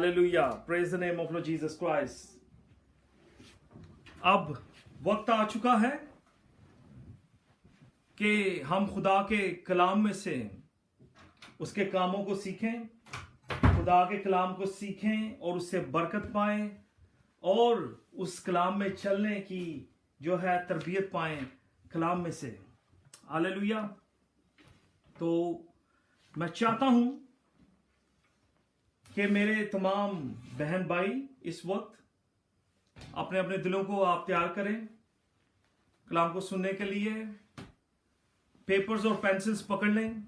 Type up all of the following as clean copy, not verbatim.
Hallelujah, praise the name of Lord Jesus Christ. अब वक्त आ चुका है कि हम खुदा के कलाम में से उसके कामों को सीखें, खुदा के कलाम को सीखें और उससे बरकत पाएं और उस कलाम में चलने की जो है तरबियत पाएं कलाम में से। हालेलुया। तो मैं चाहता हूं कि मेरे तमाम बहन भाई इस वक्त अपने अपने दिलों को आप तैयार करें कलाम को सुनने के लिए। पेपर्स और पेंसिल्स पकड़ लें।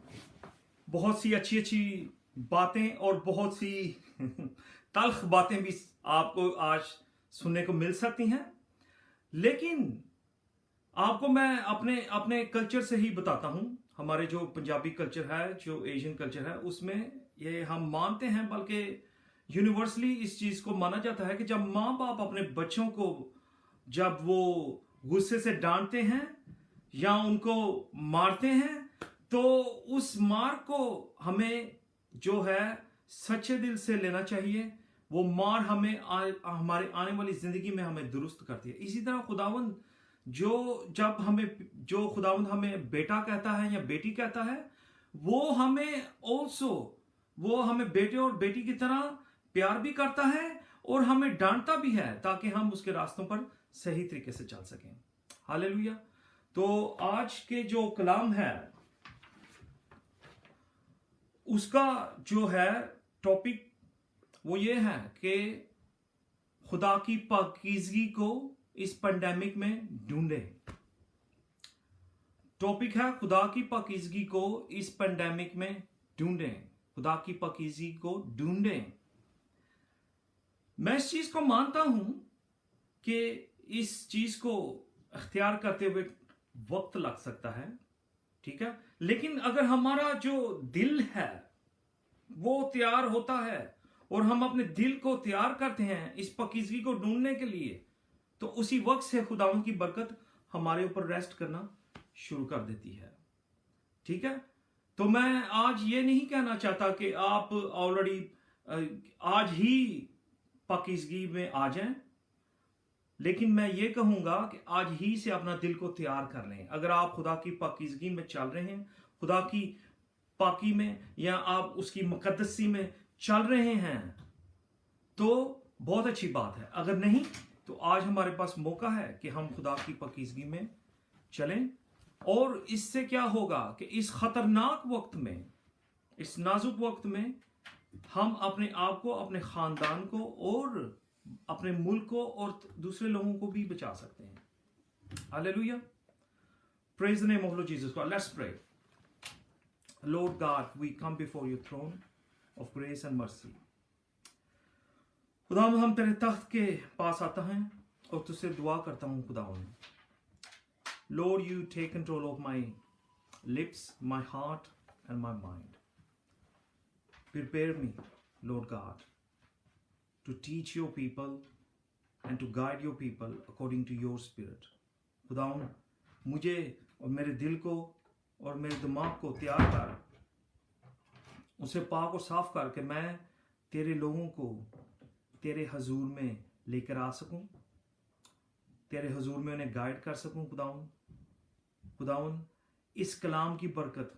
बहुत सी अच्छी अच्छी बातें और बहुत सी तल्ख बातें भी आपको आज सुनने को मिल सकती हैं, लेकिन आपको मैं अपने अपने कल्चर से ही बताता हूं। हमारे जो पंजाबी कल्चर है, जो एशियन कल्चर है, उसमें ये हम मानते हैं, बल्कि यूनिवर्सली इस चीज को माना जाता है कि जब माँ बाप अपने बच्चों को जब वो गुस्से से डांटते हैं या उनको मारते हैं, तो उस मार को हमें जो है सच्चे दिल से लेना चाहिए। वो मार हमें हमारे आने वाली जिंदगी में हमें दुरुस्त करती है। इसी तरह खुदावंद जो खुदावंद हमें बेटा कहता है या बेटी कहता है, वो हमें बेटे और बेटी की तरह प्यार भी करता है और हमें डांटता भी है, ताकि हम उसके रास्तों पर सही तरीके से चल सकें। हालेलुया। तो आज के जो कलाम है उसका जो है टॉपिक वो ये है कि खुदा की पाकीज़गी को इस पेंडेमिक में ढूंढें। टॉपिक है खुदा की पाकीज़गी को इस पेंडेमिक में ढूंढें। खुदा की पाकीज़गी को ढूंढें। मैं इस चीज को मानता हूं कि इस चीज को अख्तियार करते हुए वक्त लग सकता है, ठीक है, लेकिन अगर हमारा जो दिल है वो तैयार होता है और हम अपने दिल को तैयार करते हैं इस पाकीज़गी को ढूंढने के लिए, तो उसी वक्त से खुदावंद की बरकत हमारे ऊपर रेस्ट करना शुरू कर देती है। ठीक है। तो मैं आज ये नहीं कहना चाहता कि आप ऑलरेडी आज ही पाकीज़गी में आ जाएं, लेकिन मैं ये कहूंगा कि आज ही से अपना दिल को तैयार कर लें। अगर आप खुदा की पाकीज़गी में चल रहे हैं, खुदा की पाकी में, या आप उसकी मुकद्दसी में चल रहे हैं, तो बहुत अच्छी बात है। अगर नहीं, तो आज हमारे पास मौका है कि हम खुदा की पाकीज़गी में चलें। और इससे क्या होगा कि इस खतरनाक वक्त में, इस नाजुक वक्त में, हम अपने आप को, अपने खानदान को और अपने मुल्क को और दूसरे लोगों को भी बचा सकते हैं। Hallelujah. Praise the name of Lord Jesus Christ. Let's pray. Lord God, we come before your throne of grace and mercy. खुदावंद, हम तेरे तख्त के पास आता हैं और तुझसे दुआ करता हूं खुदावंद, Lord, you take control of my lips, my heart and my mind. Prepare me, Lord God, to teach your people and to guide your people according to your spirit. खुदावंद, मुझे और मेरे दिल को और मेरे दिमाग को तैयार कर, उसे पाक और साफ कर के मैं तेरे लोगों को तेरे हजूर में लेकर आ सकूं, तेरे हजूर में उन्हें गाइड कर सकूं। खुदावंद, इस कलाम की बरकत,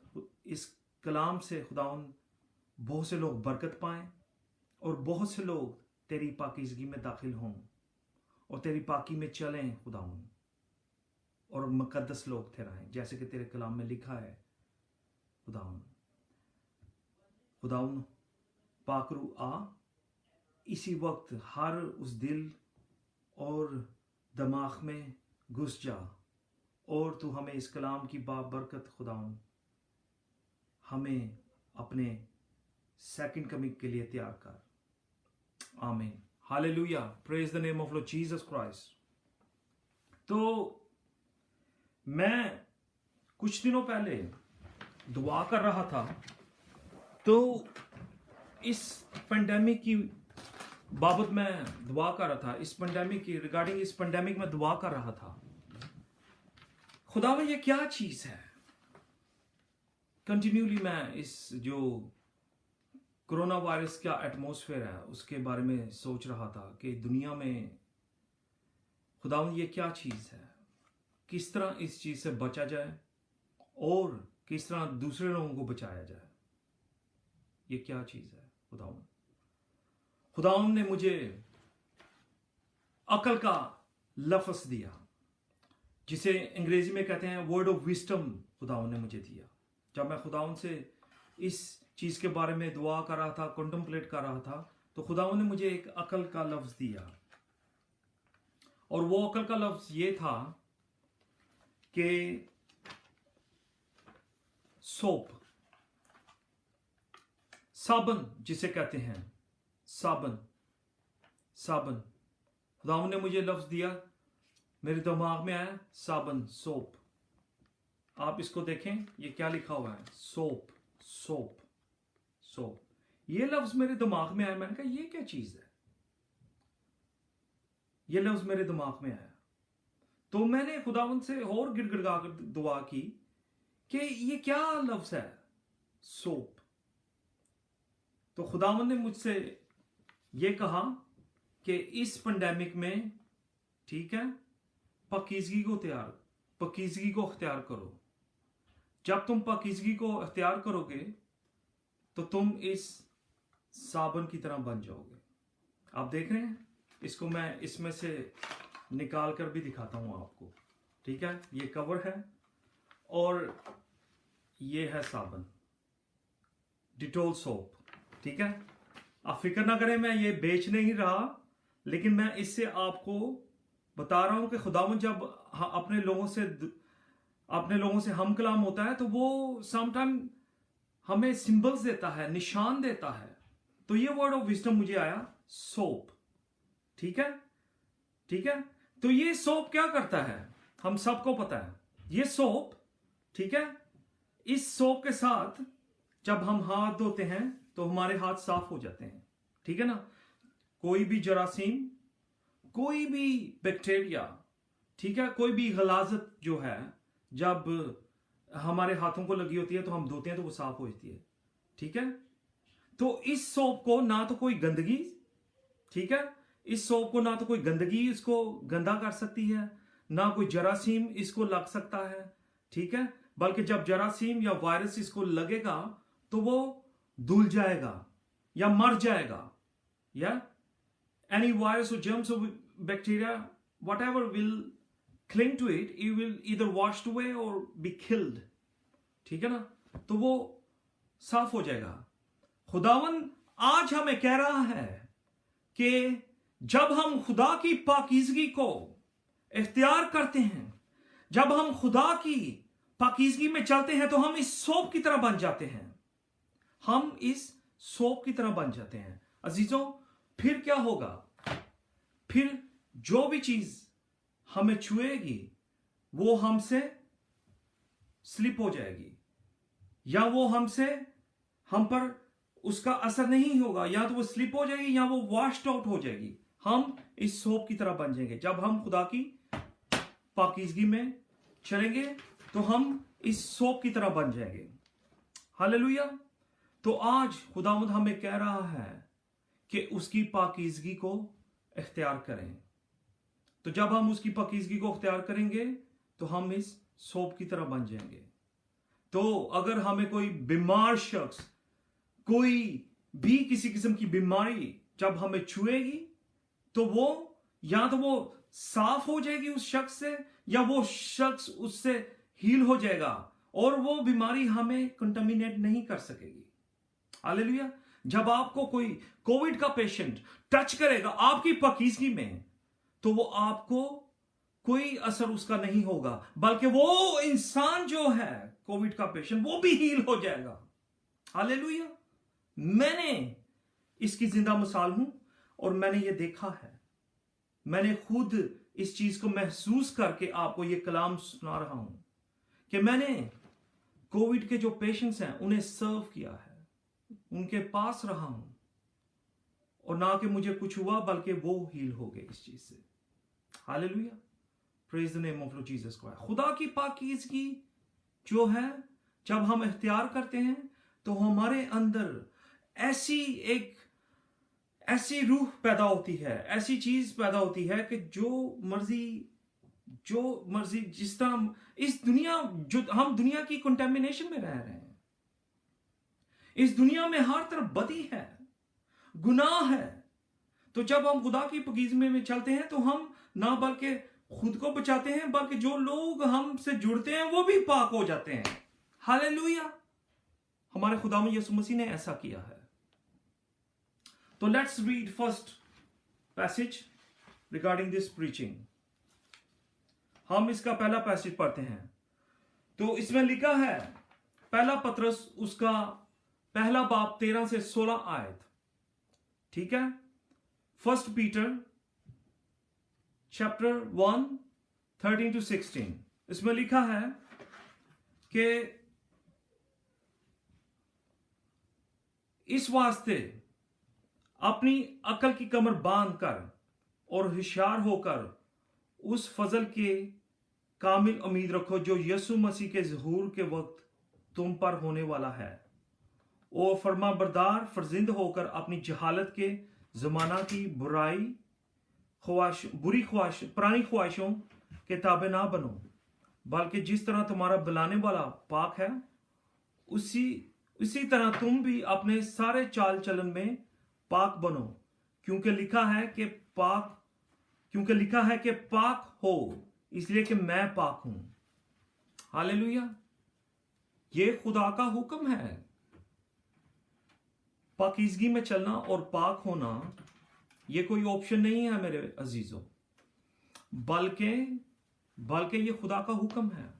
इस कलाम से खुदावंद बहुत से लोग बरकत पाएं और बहुत से लोग तेरी पाकीज़गी में दाखिल हों और तेरी पाकी में चलें खुदावंद, और मुकद्दस लोग ठहराएं, जैसे कि तेरे कलाम में लिखा है। खुदावंद पाकरू आ, इसी वक्त हर उस दिल और दिमाग में घुस जा और तू हमें इस कलाम की बाबरकत खुदावंद हमें अपने सेकंड कमिंग के लिए तैयार कर। आमीन। Hallelujah. Praise the name of Lord Jesus Christ. तो मैं कुछ दिनों पहले दुआ कर रहा था, तो इस पेंडेमिक की बाबत मैं दुआ कर रहा था, इस पेंडेमिक की रिगार्डिंग इस पेंडेमिक में दुआ कर रहा था। खुदावंद, ये क्या चीज है? कंटिन्यूली मैं इस जो कोरोना वायरस का एटमॉस्फेयर है उसके बारे में सोच रहा था कि दुनिया में खुदावंद ये क्या चीज़ है, किस तरह इस चीज़ से बचा जाए और किस तरह दूसरे लोगों को बचाया जाए। ये क्या चीज़ है खुदावंद ने मुझे अकल का लफ्ज़ दिया, जिसे अंग्रेजी में कहते हैं वर्ड ऑफ विस्डम। खुदावंद ने मुझे दिया। जब मैं खुदावंद से इस चीज़ के बारे में दुआ कर रहा था, कॉन्टेम्पलेट कर रहा था, तो खुदावंद ने मुझे एक अकल का लफ्ज़ दिया। और वो अकल का लफ्ज़ ये था कि सोप, साबन जिसे कहते हैं, साबन साबन। खुदावंद ने मुझे लफ्ज़ दिया, मेरे दिमाग में आया साबन, सोप। आप इसको देखें, ये क्या लिखा हुआ है, सोप सोप सोप। ये लफ्ज़ मेरे दिमाग में आया। मैंने कहा ये क्या चीज़ है, ये लफ्ज़ मेरे दिमाग में आया। तो मैंने खुदावंद से और गिड़गिड़ा कर दुआ की कि ये क्या लफ्ज़ है, सोप। तो खुदावंद ने मुझसे ये कहा कि इस पेंडेमिक में, ठीक है, पाकीज़गी को अख्तियार करो। जब तुम पाकीज़गी को अख्तियार करोगे तो तुम इस साबन की तरह बन जाओगे। आप देख रहे हैं, इसको मैं इसमें से निकाल कर भी दिखाता हूं आपको, ठीक है। ये कवर है और ये है साबन, डिटोल सोप, ठीक है। आप फिक्र ना करें, मैं ये बेच नहीं रहा, लेकिन मैं इससे आपको बता रहा हूं कि खुदावंद जब अपने लोगों से हम कलाम होता है तो वो समटाइम हमें सिंबल्स देता है, निशान देता है। तो ये वर्ड ऑफ विजडम मुझे आया, सोप, ठीक है, ठीक है। तो ये सोप क्या करता है, हम सबको पता है ये सोप, ठीक है। इस सोप के साथ जब हम हाथ धोते हैं तो हमारे हाथ साफ हो जाते हैं, ठीक है ना। कोई भी जरासीम, कोई भी बैक्टीरिया, ठीक है, कोई भी गलाजत जो है, जब हमारे हाथों को लगी होती है तो हम धोते हैं तो वो साफ हो जाती है, ठीक है। तो इस सोप को ना तो कोई गंदगी, ठीक है, इस सोप को ना तो कोई गंदगी इसको गंदा कर सकती है, ना कोई जरासीम इसको लग सकता है, ठीक है। बल्कि जब जरासीम या वायरस इसको लगेगा तो वो धुल जाएगा या मर जाएगा, या any virus or germs or bacteria, whatever will cling to it, it will either washed away or be killed, ठीक है ना। तो वो साफ हो जाएगा। खुदावंद आज हमें कह रहा है कि जब हम खुदा की पाकीज़गी को इख्तियार करते हैं, जब हम खुदा की पाकीज़गी में चलते हैं, तो हम इस सोप की तरह बन जाते हैं। हम इस सोप की तरह बन जाते हैं। अजीजों, फिर क्या होगा, फिर जो भी चीज हमें छुएगी वो हमसे स्लिप हो जाएगी, या वो हम पर उसका असर नहीं होगा, या तो वो स्लिप हो जाएगी या वो वॉश्ड आउट हो जाएगी। हम इस सोप की तरह बन जाएंगे। जब हम खुदा की पाकीज़गी में चलेंगे तो हम इस सोप की तरह बन जाएंगे। हालेलुया। तो आज खुदावंद हमें कह रहा है कि उसकी पाकीज़गी को इख्तियार करें। तो जब हम उसकी पाकीज़गी को इख्तियार करेंगे तो हम इस सोप की तरह बन जाएंगे। तो अगर हमें कोई बीमार शख्स, कोई भी किसी किस्म की बीमारी जब हमें छुएगी तो वो या तो वो साफ हो जाएगी उस शख्स से, या वो शख्स उससे हील हो जाएगा और वो बीमारी हमें कंटामिनेट नहीं कर सकेगी। हालेलुया। जब आपको कोई कोविड का पेशेंट टच करेगा आपकी पाकीज़गी में, तो वो आपको कोई असर उसका नहीं होगा, बल्कि वो इंसान जो है कोविड का पेशेंट, वो भी हील हो जाएगा। हालेलुया। मैंने इसकी जिंदा मिसाल हूं और मैंने ये देखा है। मैंने खुद इस चीज को महसूस करके आपको ये कलाम सुना रहा हूं कि मैंने कोविड के जो पेशेंट्स हैं उन्हें सर्व किया है, उनके पास रहा हूं, और ना कि मुझे कुछ हुआ बल्कि वो हील हो गए इस चीज से। Hallelujah. Praise the name of Lord Jesus Christ. खुदा की पाकीज़गी जो है, जब हम इख्तियार करते हैं तो हमारे अंदर ऐसी रूह पैदा होती है, ऐसी चीज पैदा होती है कि जो मर्जी जिस तरह इस दुनिया, जो हम दुनिया की कंटेमिनेशन में रह रहे हैं, इस दुनिया में हर तरफ बदी है, गुनाह है। तो जब हम खुदा की पाकीज़गी में चलते हैं तो हम ना बल्कि खुद को बचाते हैं, बल्कि जो लोग हमसे जुड़ते हैं वो भी पाक हो जाते हैं। हालेलुया! हमारे खुदा यीशु मसीह ने ऐसा किया है। तो let's read first passage regarding this preaching. हम इसका पहला पैसेज पढ़ते हैं। तो इसमें लिखा है, पहला पतरस उसका पहला बाब 13 से 16 आयत, ठीक है। फर्स्ट पीटर चैप्टर 1 13 to 16, इसमें लिखा है कि इस वास्ते अपनी अकल की कमर बांध कर और होशियार होकर उस फजल के कामिल उम्मीद रखो जो यीशु मसीह के ज़हूर के वक्त तुम पर होने वाला है। और फर्मा बरदार फर्जिंद होकर अपनी जहालत के जमाना की पुरानी ख्वाहिशों के ताबे ना बनो, बल्कि जिस तरह तुम्हारा बुलाने वाला पाक है उसी तरह तुम भी अपने सारे चाल चलन में पाक बनो, क्योंकि लिखा है कि पाक हो इसलिए कि मैं पाक हूं। हालेलुया! ये खुदा का हुक्म है। पाकीज़गी में चलना और पाक होना ये कोई ऑप्शन नहीं है मेरे अजीजों, बल्कि ये खुदा का हुक्म है।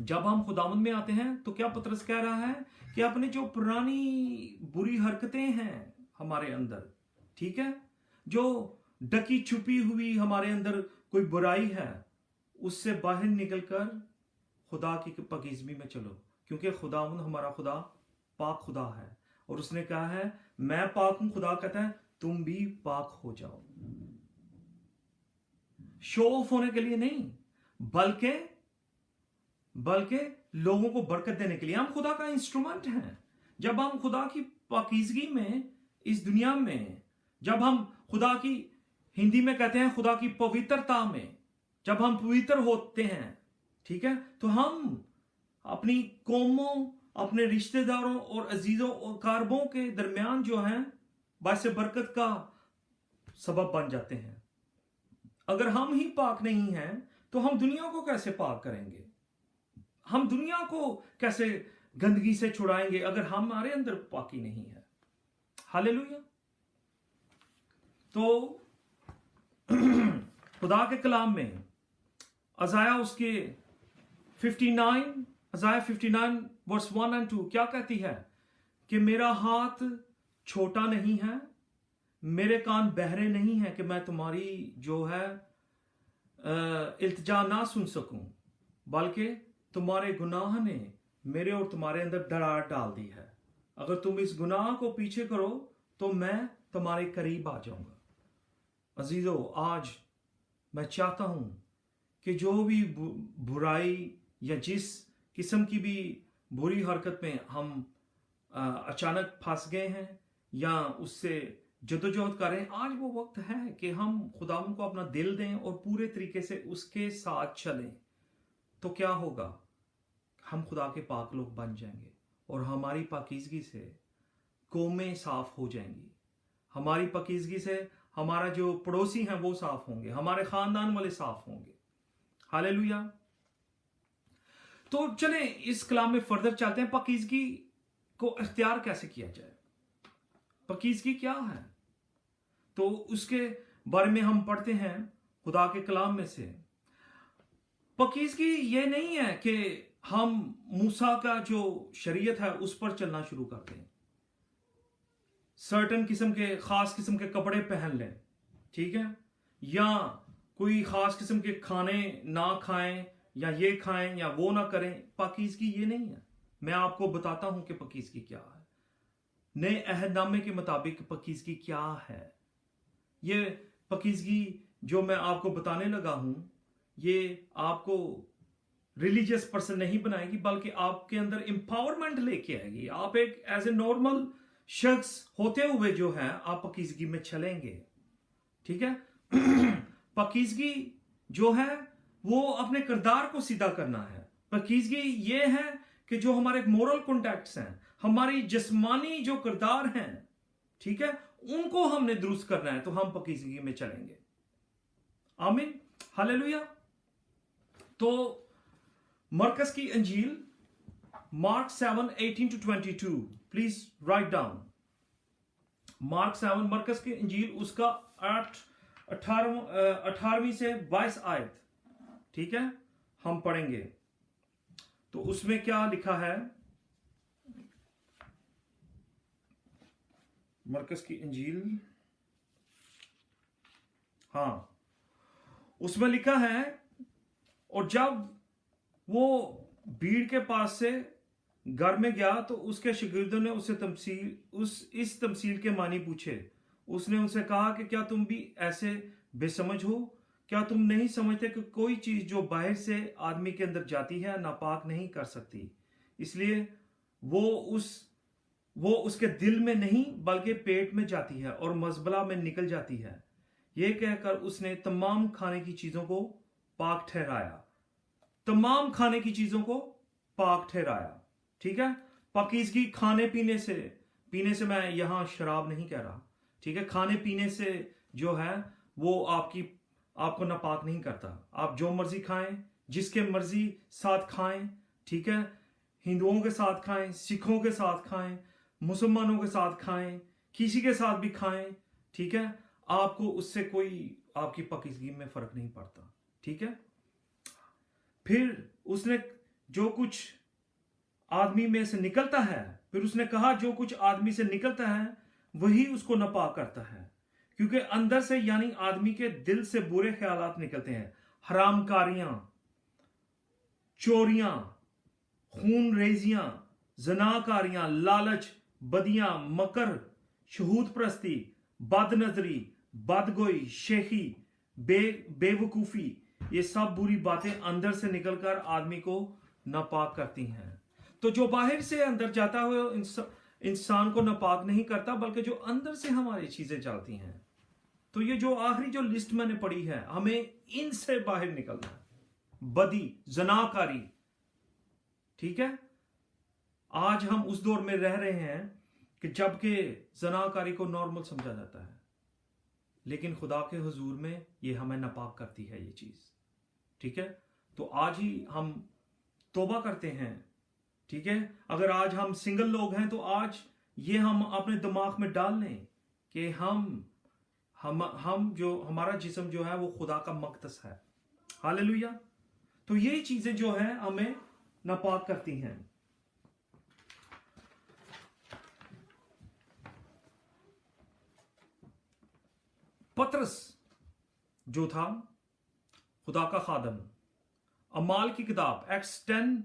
जब हम खुदावंद में आते हैं तो क्या पतरस कह रहा है कि अपनी जो पुरानी बुरी हरकतें हैं हमारे अंदर, ठीक है, जो ढकी छुपी हुई हमारे अंदर कोई बुराई है, उससे बाहर निकलकर खुदा की पाकीज़गी में चलो, क्योंकि खुदावंद हमारा खुदा पाक खुदा है। और उसने कहा है मैं पाक हूं, खुदा कहता है तुम भी पाक हो जाओ। शो ऑफ होने के लिए नहीं, बल्कि लोगों को बरकत देने के लिए। हम खुदा का इंस्ट्रूमेंट हैं। जब हम खुदा की पाकीज़गी में इस दुनिया में, जब हम खुदा की, हिंदी में कहते हैं खुदा की पवित्रता में, जब हम पवित्र होते हैं, ठीक है, तो हम अपनी कौमों, अपने रिश्तेदारों और अजीजों और कारबों के दरमियान जो हैं बाइसे बरकत का सबब बन जाते हैं। अगर हम ही पाक नहीं हैं तो हम दुनिया को कैसे पाक करेंगे? हम दुनिया को कैसे गंदगी से छुड़ाएंगे अगर हमारे अंदर पाकी नहीं है? हालेलुया! तो खुदा के कलाम में अज़ाया उसके 59 वर्स 1 और 2 क्या कहती है कि मेरा हाथ छोटा नहीं है, मेरे कान बहरे नहीं हैं कि मैं तुम्हारी जो है इल्तिजा ना सुन सकूं, बल्कि तुम्हारे गुनाह ने मेरे और तुम्हारे अंदर दरार डाल दी है। अगर तुम इस गुनाह को पीछे करो तो मैं तुम्हारे करीब आ जाऊंगा। अजीजों, आज मैं चाहता हूं कि जो भी बुराई या जिस किस्म की भी बुरी हरकत में हम अचानक फंस गए हैं या उससे जदोजहद करें, आज वो वक्त है कि हम खुदावंद को अपना दिल दें और पूरे तरीके से उसके साथ चलें। तो क्या होगा? हम खुदा के पाक लोग बन जाएंगे और हमारी पाकीज़गी से कौमें साफ हो जाएंगी। हमारी पाकीज़गी से हमारा जो पड़ोसी हैं वो साफ होंगे, हमारे खानदान वाले साफ होंगे। हालेलुया! तो चलें इस कलाम में फर्दर चलते हैं। पाकीज़गी को इख्तियार कैसे किया जाए? पाकीज़गी क्या है? तो उसके बारे में हम पढ़ते हैं खुदा के कलाम में से। पाकीज़गी ये नहीं है कि हम मूसा का जो शरीयत है उस पर चलना शुरू कर दें, सर्टन किस्म के खास किस्म के कपड़े पहन लें, ठीक है, या कोई खास किस्म के खाने ना खाएं या ये खाएं या वो ना करें। पाकीज़गी ये नहीं है। मैं आपको बताता हूं कि पाकीज़गी क्या है। नए अहदनामे के मुताबिक पाकीज़गी क्या है। ये पाकीज़गी जो मैं आपको बताने लगा हूं, ये आपको रिलीजियस पर्सन नहीं बनाएगी, बल्कि आपके अंदर एम्पावरमेंट लेके आएगी। आप एक एज ए नॉर्मल शख्स होते हुए जो है आप पाकीज़गी में चलेंगे, ठीक है। पाकीज़गी जो है वो अपने किरदार को सीधा करना है। पाकीज़गी ये है कि जो हमारे मोरल कॉन्टैक्ट्स हैं, हमारी जिस्मानी जो किरदार हैं, ठीक है, उनको हमने दुरुस्त करना है, तो हम पाकीज़गी में चलेंगे। आमीन, हालेलुया। तो मरकस की इंजील Mark 7:18-22, please write down. Mark 7, मरकस की इंजील उसका 18वीं से 22 आयत, ठीक है, हम पढ़ेंगे। तो उसमें क्या लिखा है? मरकस की इंजील, हाँ, उसमें लिखा है, और जब वो भीड़ के पास से घर में गया तो उसके शागिर्दों ने उससे इस तमसील के मानी पूछे। उसने उनसे कहा कि क्या तुम भी ऐसे बेसमझ हो? क्या तुम नहीं समझते कि कोई चीज जो बाहर से आदमी के अंदर जाती है नापाक नहीं कर सकती, इसलिए वो उसके दिल में नहीं बल्कि पेट में जाती है और मजबला में निकल जाती है। यह कहकर उसने तमाम खाने की चीजों को पाक ठहराया। तमाम खाने की चीजों को पाक ठहराया, ठीक है। पाकीज़गी खाने पीने से मैं यहां शराब नहीं कह रहा, ठीक है। खाने पीने से जो है वो आपको नापाक नहीं करता। आप जो मर्जी खाएं, जिसके मर्जी साथ खाएं, ठीक है। हिंदुओं के साथ खाएं, सिखों के साथ खाएं, मुसलमानों के साथ खाएं, किसी के साथ भी खाएं, ठीक है। आपको उससे कोई आपकी पाकीज़गी में फर्क नहीं पड़ता, ठीक है। फिर उसने जो कुछ आदमी में से निकलता है, फिर उसने कहा जो कुछ आदमी से निकलता है वही उसको नापाक करता है, क्योंकि अंदर से यानी आदमी के दिल से बुरे ख्यालात निकलते हैं। हरामकारियां, चोरियां, खून रेजियां, जनाकारियां, लालच, बदियां, मकर, शहूद प्रस्ती, बदनजरी, बदगोई, शेखी, बेवकूफी, ये सब बुरी बातें अंदर से निकलकर आदमी को नापाक करती हैं। तो जो बाहर से अंदर जाता हुआ इंसान को नापाक नहीं करता, बल्कि जो अंदर से हमारी चीजें चलती हैं। तो ये जो आखिरी जो लिस्ट मैंने पढ़ी है, हमें इनसे बाहर निकलना है। बदी, जनाकारी, ठीक है। आज हम उस दौर में रह रहे हैं कि जबकि जनाकारी को नॉर्मल समझा जाता है, लेकिन खुदा के हुजूर में ये हमें नापाक करती है ये चीज, ठीक है। तो आज ही हम तौबा करते हैं, ठीक है। अगर आज हम सिंगल लोग हैं तो आज ये हम अपने दिमाग में डाल लें कि हम जो हमारा जिस्म जो है वो खुदा का मक़दस है। हालेलुया। तो ये चीजें जो है हमें नापाक करती हैं। पतरस जो था खुदा का खादम, अमाल की किताब एक्ट्स 10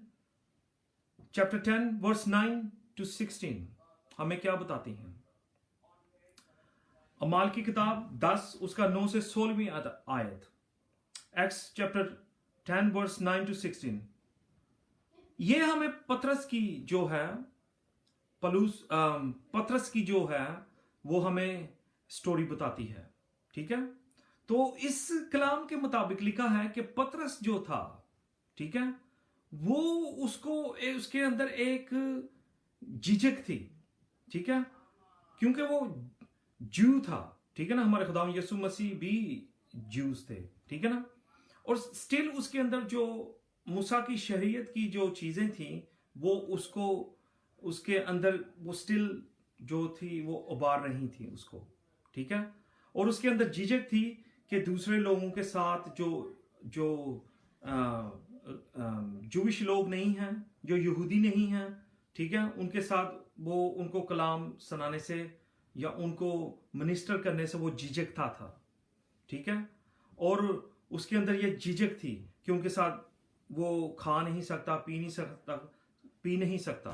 चैप्टर 10 वर्स 9-16 हमें क्या बताती हैं? अमाल की किताब 10 उसका 9 से 16वीं आयत, एक्ट्स चैप्टर 10 वर्स 9-16, ये हमें पतरस की जो है पतरस की जो है वो हमें स्टोरी बताती है, ठीक है। तो इस कलाम के मुताबिक लिखा है कि पतरस जो था, ठीक है, वो उसके अंदर एक झिझक थी, ठीक है, क्योंकि वो जू था, ठीक है ना। हमारे खुदा यीशु मसीह भी जूस थे, ठीक है ना। और स्टिल उसके अंदर जो मूसा की शरीयत की जो चीजें थी वो उसके अंदर वो स्टिल जो थी वो उबार रही थी उसको, ठीक है। और उसके अंदर झिझक थी कि दूसरे लोगों के साथ जो जूविश लोग नहीं हैं, जो यहूदी नहीं हैं, ठीक है, उनके साथ वो उनको कलाम सुनाने से या उनको मिनिस्टर करने से वो झिझकता था, ठीक है। और उसके अंदर ये झिझक थी कि उनके साथ वो खा नहीं सकता, पी नहीं सकता,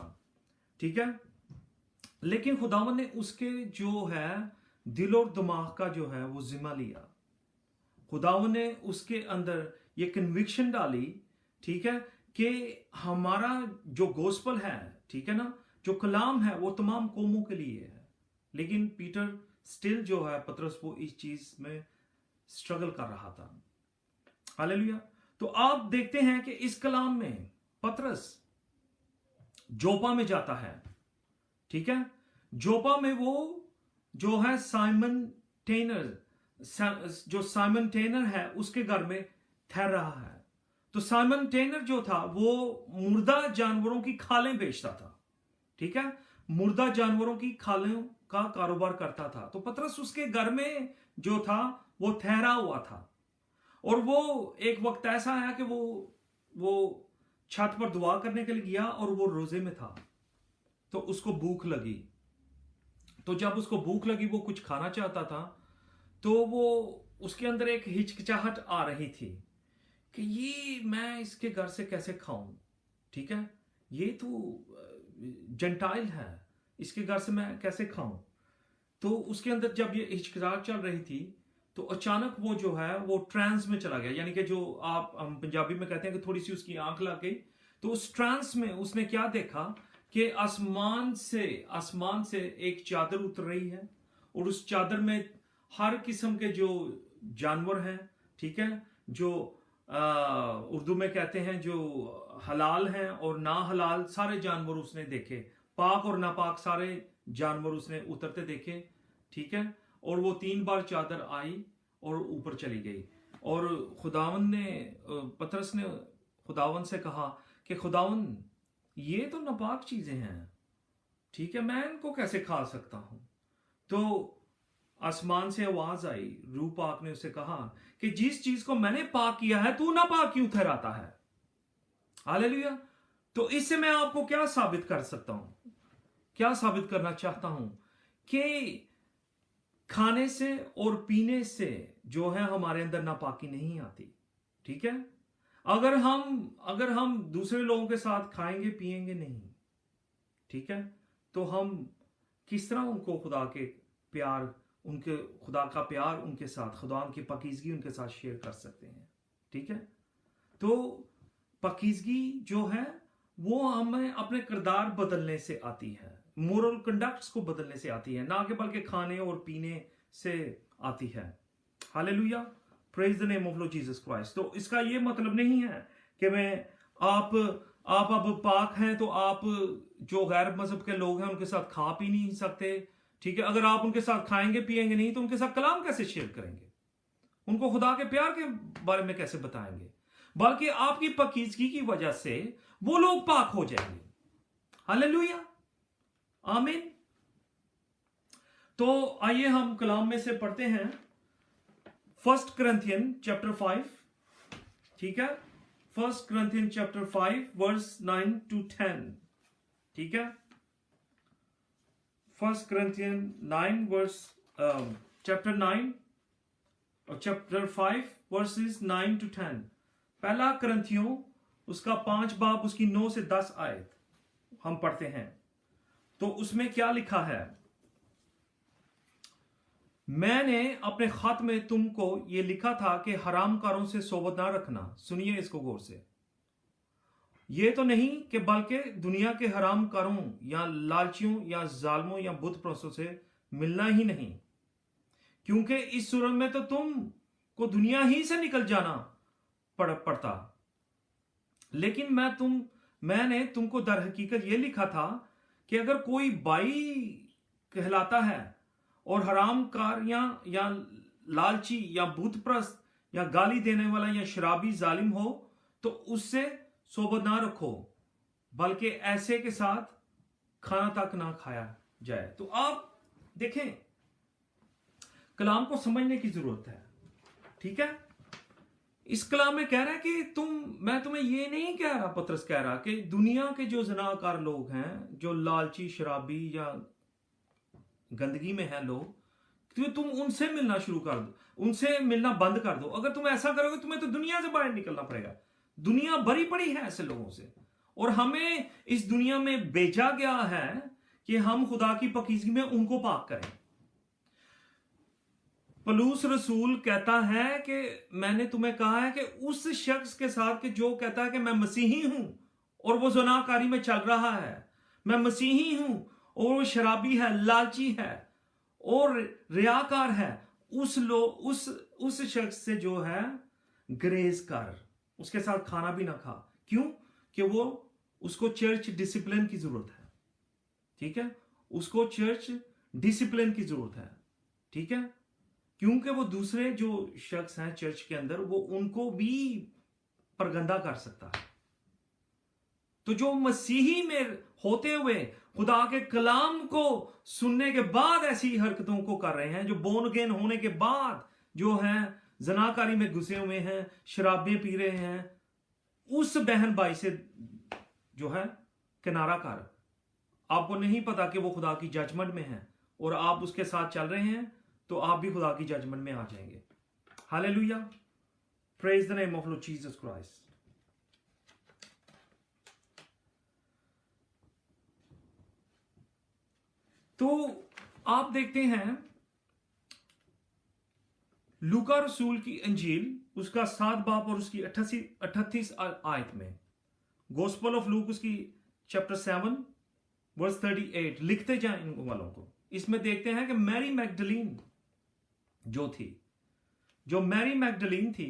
ठीक है। लेकिन खुदावन ने उसके जो है दिल और दिमाग का जो है वो जिम्मा लिया। खुदावन ने उसके अंदर ये कन्विक्शन डाली, ठीक है, कि हमारा जो गोस्पल है, ठीक है ना, जो कलाम है वो तमाम कौमों के लिए है, लेकिन पीटर स्टिल जो है, पतरस वो इस चीज में स्ट्रगल कर रहा था। हालेलुया। तो आप देखते हैं कि इस कलाम में पतरस जोपा में जाता है, ठीक है। जोपा में वो जो है साइमन टेनर, जो साइमन टेनर है उसके घर में ठहर रहा है। तो साइमन टेनर जो था वो मुर्दा जानवरों की खालें बेचता था, ठीक है, मुर्दा जानवरों की खालों का कारोबार करता था। तो पतरस उसके घर में जो था वो ठहरा हुआ था, और वो एक वक्त ऐसा आया कि वो छत पर दुआ करने के लिए गया और वो रोजे में था, तो उसको भूख लगी। तो जब उसको भूख लगी, वो कुछ खाना चाहता था, तो वो उसके अंदर एक हिचकिचाहट आ रही थी कि ये मैं इसके घर से कैसे खाऊं, ठीक है, ये तो जेंटाइल है, इसके घर से मैं कैसे खाऊं। तो उसके अंदर जब ये हिचकिचाहट चल रही थी, तो अचानक वो जो है वो ट्रांस में चला गया, यानी कि जो हम पंजाबी में कहते हैं कि थोड़ी सी उसकी आंख लग गई। तो उस ट्रांस में उसने क्या देखा कि आसमान से एक चादर उतर रही है, और उस चादर में हर किस्म के जो जानवर हैं, ठीक है, जो उर्दू में कहते हैं जो हलाल हैं और ना हलाल सारे जानवर उसने देखे, पाक और नापाक सारे जानवर उसने उतरते देखे, ठीक है। और वो 3 बार चादर आई और ऊपर चली गई, और पतरस ने खुदावन से कहा कि खुदावन ये तो नापाक चीजें हैं, ठीक है, मैं इनको कैसे खा सकता हूं। तो आसमान से आवाज आई, रूह पाक ने उसे कहा कि जिस चीज को मैंने पाक किया है तू नापाक क्यों ठहराता है। हालेलुया। तो इससे मैं आपको क्या साबित कर सकता हूं, क्या साबित करना चाहता हूं कि खाने से और पीने से जो है हमारे अंदर नापाकी नहीं आती, ठीक है। अगर हम दूसरे लोगों के साथ खाएंगे पिएंगे नहीं, ठीक है, तो हम किस तरह उनको खुदा का प्यार उनके साथ, खुदा की पाकीज़गी उनके साथ शेयर कर सकते हैं, ठीक है। तो पाकीज़गी जो है वो हमें अपने किरदार बदलने से आती है, मोरल कंडक्ट्स को बदलने से आती है, ना कि बल्कि खाने और पीने से आती है। Hallelujah, praise the name of Lord Jesus Christ. तो इसका ये मतलब नहीं है कि आप अब पाक हैं तो आप जो गैर मजहब के लोग हैं उनके साथ खा पी नहीं सकते, ठीक है। अगर आप उनके साथ खाएंगे पिएंगे नहीं तो उनके साथ कलाम कैसे शेयर करेंगे, उनको खुदा के प्यार के बारे में कैसे बताएंगे, बल्कि आपकी पाकीज़गी की वजह से वो लोग पाक हो जाएंगे। हालेलुया, आमीन। तो आइए हम कलाम में से पढ़ते हैं 1 Corinthians chapter 5, ठीक है, 1 Corinthians chapter 5 verse 9 to 10, ठीक है। 1 Corinthians 9 verse chapter 9 और chapter 5 verses 9 to 10। पहला करंथियों उसका 5 बाब उसकी 9 से 10 आयत हम पढ़ते हैं। तो उसमें क्या लिखा है, मैंने अपने खत में तुमको ये लिखा था कि हरामकारों से सोबत ना रखना। सुनिए इसको गौर से, ये तो नहीं कि बल्कि दुनिया के हरामकारों या लालचियों या जालमों या बुत परस्तों से मिलना ही नहीं, क्योंकि इस सूरत में तो तुम को दुनिया ही से निकल जाना पड़ता। लेकिन मैंने तुमको दर हकीकत ये लिखा था कि अगर कोई बाई कहलाता है और हरामकार या लालची या भूतप्रस्त या गाली देने वाला या शराबी जालिम हो तो उससे सोबत ना रखो, बल्कि ऐसे के साथ खाना तक ना खाया जाए। तो आप देखें, कलाम को समझने की जरूरत है, ठीक है। इस कलाम में कह रहा है कि मैं तुम्हें ये नहीं कह रहा, पतरस कह रहा कि दुनिया के जो जनाकार लोग हैं, जो लालची शराबी या गंदगी में है लोग, तो तुम उनसे मिलना शुरू कर दो, उनसे मिलना बंद कर दो। अगर तुम ऐसा करोगे तुम्हें तो दुनिया से बाहर निकलना पड़ेगा। दुनिया भरी पड़ी है ऐसे लोगों से, और हमें इस दुनिया में भेजा गया है कि हम खुदा की पाकीज़गी में उनको पाक करें। पलूस रसूल कहता है कि मैंने तुम्हें कहा है कि उस शख्स के साथ कि जो कहता है कि मैं मसीही हूं और वो ज़नाकारी में चल रहा है, मैं मसीही हूं और वो शराबी है, लालची है, और रियाकार है, उस शख्स से जो है ग्रेज कर, उसके साथ खाना भी ना खा। क्यों? कि उसको चर्च डिसिप्लिन की जरूरत है, ठीक है, उसको चर्च डिसिप्लिन की जरूरत है, ठीक है, क्योंकि वो दूसरे जो शख्स हैं चर्च के अंदर वो उनको भी परगंदा कर सकता है। तो जो मसीही में होते हुए खुदा के कलाम को सुनने के बाद ऐसी हरकतों को कर रहे हैं, जो बोर्न अगेन होने के बाद जो हैं जनाकारी में घुसे हुए हैं, शराबें पी रहे हैं, उस बहन भाई से जो है किनारा कर। आपको नहीं पता कि वो खुदा की जजमेंट में है और आप उसके साथ चल रहे हैं, तो आप भी खुदा की जजमेंट में आ जाएंगे। Hallelujah, praise the name of Lord Jesus Christ. तो आप देखते हैं लूका रसूल की इंजील उसका 7 बाब और उसकी 38 आयत में, गॉस्पेल ऑफ लूक उसकी चैप्टर 7 वर्स 38, लिखते जाएं इन वालों को। इसमें देखते हैं कि मैरी मैगडलीन जो मैरी मैगडलीन थी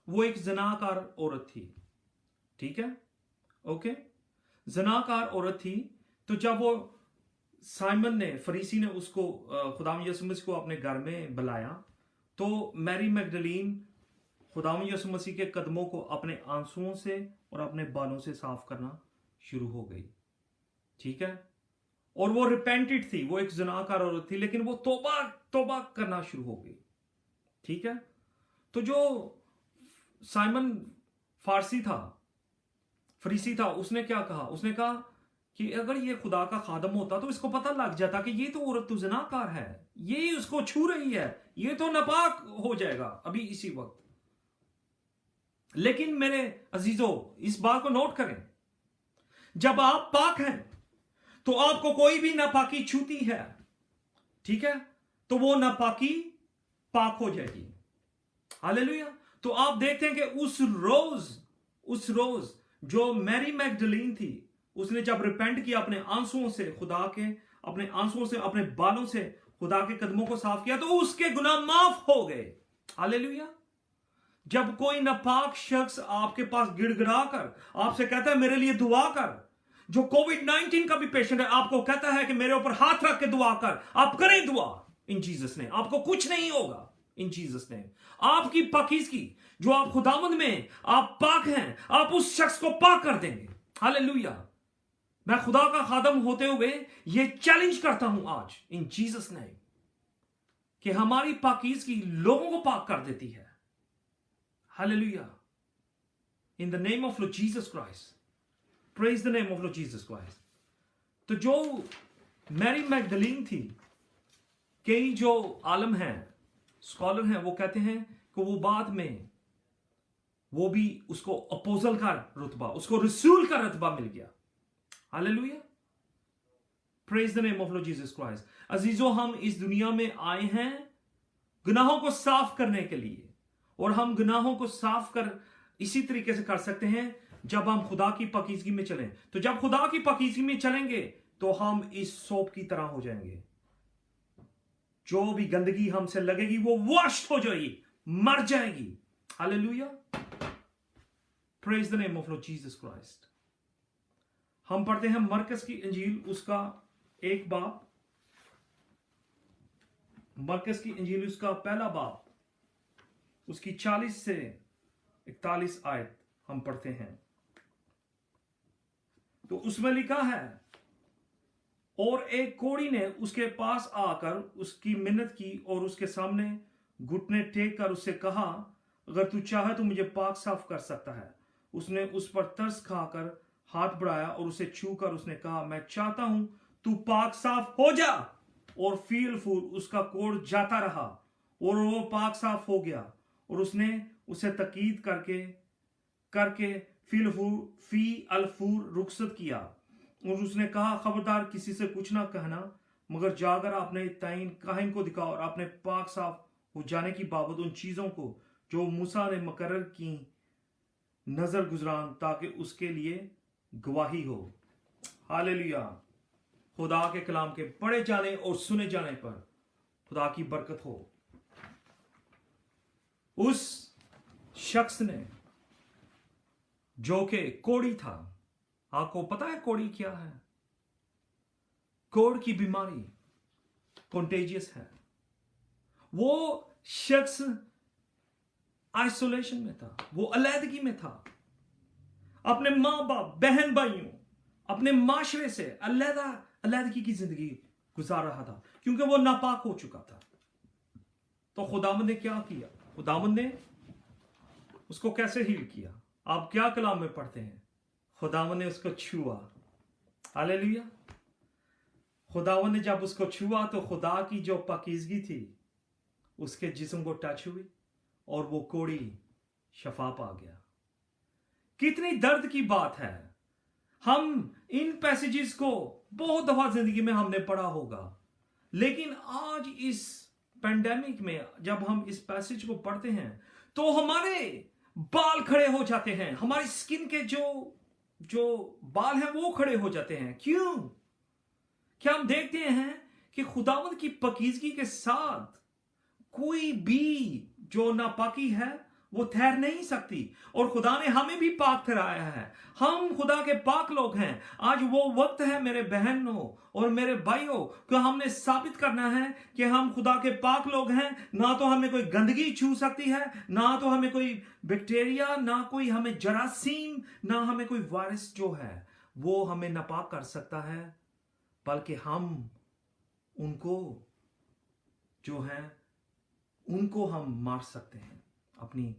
वो एक जनाकार औरत थी, ठीक है, ओके, जनाकार औरत थी। तो जब वो साइमन ने, फरीसी ने उसको खुदावंद यीशु मसीह को अपने घर में बुलाया, तो मैरी मैगडलीन खुदावंद यीशु मसीह के कदमों को अपने आंसुओं से और अपने बालों से साफ करना शुरू हो गई, ठीक है, और वो रिपेंटेड थी, वो एक ज़नाकार औरत थी, लेकिन वो तौबा करना शुरू हो गई, ठीक है। तो जो साइमन फारसी था, फरीसी था, उसने क्या कहा? उसने कहा कि अगर ये खुदा का खादम होता तो इसको पता लग जाता कि ये तो औरत तो ज़नाकार है, ये उसको छू रही है, ये तो नापाक हो जाएगा अभी इसी वक्त। लेकिन मेरे अजीजों, इस बात को नोट करें, जब आप पाक हैं तो आपको कोई भी नापाकी छूती है, ठीक है, तो वो नापाकी पाक हो जाएगी। हालेलुया। तो आप देखते हैं कि उस रोज जो मैरी मैगडलीन थी, उसने जब रिपेंट किया अपने आंसुओं से, अपने बालों से खुदा के कदमों को साफ किया, तो उसके गुनाह माफ हो गए। हालेलुया। जब कोई नापाक शख्स आपके पास गिड़गिड़ा कर आपसे कहता है मेरे लिए दुआ कर, जो कोविड-19 का भी पेशेंट है, आपको कहता है कि मेरे ऊपर हाथ रख के दुआ कर, आप करें दुआ इन जीसस ने, आपको कुछ नहीं होगा इन जीसस ने। आपकी पाकीज़गी जो आप खुदावंद में आप पाक हैं, आप उस शख्स को पाक कर देंगे। हालेलुया। मैं खुदा का खादम होते हुए ये चैलेंज करता हूं आज इन जीसस ने कि हमारी पाकीज़गी लोगों को पाक कर देती है। Hallelujah. In the name of Lord Jesus Christ, praise the name of Lord Jesus Christ. तो जो मैरी मैगडलीन थी, कई जो आलम हैं, स्कॉलर हैं, वो कहते हैं कि वो बाद में वो भी उसको अपोजल का रुतबा, उसको रसूल का रुतबा मिल गया। Hallelujah, praise the name of Lord Jesus Christ. अजीजों, हम इस दुनिया में आए हैं गुनाहों को साफ करने के लिए, और हम गुनाहों को साफ कर इसी तरीके से कर सकते हैं जब हम खुदा की पाकीज़गी में चलें। तो जब खुदा की पाकीज़गी में चलेंगे तो हम इस सोप की तरह हो जाएंगे। जो भी गंदगी हमसे लगेगी वो वॉश हो जाएगी, मर जाएगी। Hallelujah, praise the name of Lord Jesus Christ. हम पढ़ते हैं मरकस की इंजील उसका 1 बाब, मरकस की इंजील उसका 1 बाब, उसकी 40 से 41 आयत हम पढ़ते हैं। तो उसमें लिखा है, और एक कोढ़ी ने उसके पास आकर उसकी मिन्नत की और उसके सामने घुटने टेक कर उससे कहा, अगर तू चाहे तो मुझे पाक साफ कर सकता है। उसने उस पर तरस खाकर हाथ बढ़ाया और उसे छू कर उसने कहा, मैं चाहता हूं तू पाक साफ हो जा। और फील फूल उसका कोढ़ जाता रहा और वो पाक साफ हो गया। और उसने उसे तकीद करके फी अलफूर रुखसत किया। और उसने कहा, खबरदार किसी से कुछ ना कहना, मगर जाकर अपने ताइन काहिन को दिखाओ और अपने पाक साफ हो जाने की बाबत उन चीजों को जो मूसा ने मुकर्रर की नजर गुजरान, ताकि उसके लिए गवाही हो। हालेलुया। खुदा के कलाम के पढ़े जाने और सुने जाने पर खुदा की बरकत हो। उस शख्स ने जो कि कोढ़ी था, आपको पता है कोढ़ी क्या है? कोढ़ की बीमारी कॉन्टेजियस है। वो शख्स आइसोलेशन में था, वो अलैदगी में था, अपने मां बाप, बहन भाइयों, अपने माशरे से अलैदगी की जिंदगी गुजार रहा था, क्योंकि वो नापाक हो चुका था। तो खुदावंद ने क्या किया? खुदावंद ने उसको कैसे हील किया? आप क्या कलाम में पढ़ते हैं? खुदावंद ने उसको छुआ। हालेलुया। खुदावंद ने जब उसको छुआ तो खुदा की जो पाकीज़गी थी उसके जिस्म को टच हुई और वो कोढ़ी शफा पा गया। कितनी दर्द की बात है। हम इन पैसेजेस को बहुत दफा जिंदगी में हमने पढ़ा होगा, लेकिन आज इस पेंडेमिक में जब हम इस पैसेज को पढ़ते हैं तो हमारे बाल खड़े हो जाते हैं, हमारी स्किन के जो बाल हैं वो खड़े हो जाते हैं। क्यों? क्या हम देखते हैं कि खुदावंद की पाकीज़गी के साथ कोई भी जो नापाकी है वो ठहर नहीं सकती, और खुदा ने हमें भी पाक ठहराया है। हम खुदा के पाक लोग हैं। आज वो वक्त है मेरे बहनों और मेरे भाइयों कि हमने साबित करना है कि हम खुदा के पाक लोग हैं। ना तो हमें कोई गंदगी छू सकती है, ना तो हमें कोई बैक्टीरिया, ना कोई हमें जरासीम, ना हमें कोई वायरस जो है वो हमें नापाक कर सकता है, बल्कि हम उनको जो है उनको हम मार सकते हैं, अपनी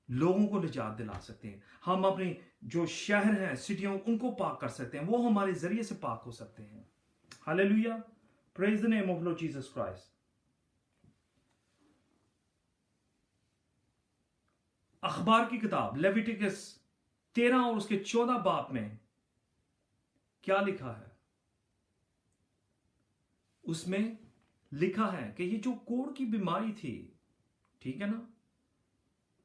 लोगों को निजात दिला सकते हैं। हम अपनी जो शहर हैं, सिटियों, उनको पाक कर सकते हैं। वो हमारे जरिए से पाक हो सकते हैं। Hallelujah, praise the name of Lord Jesus Christ. अखबार की किताब लेविटिकस 13 और उसके 14 बाब में क्या लिखा है? उसमें लिखा है कि ये जो कोढ़ की बीमारी थी, ठीक है ना,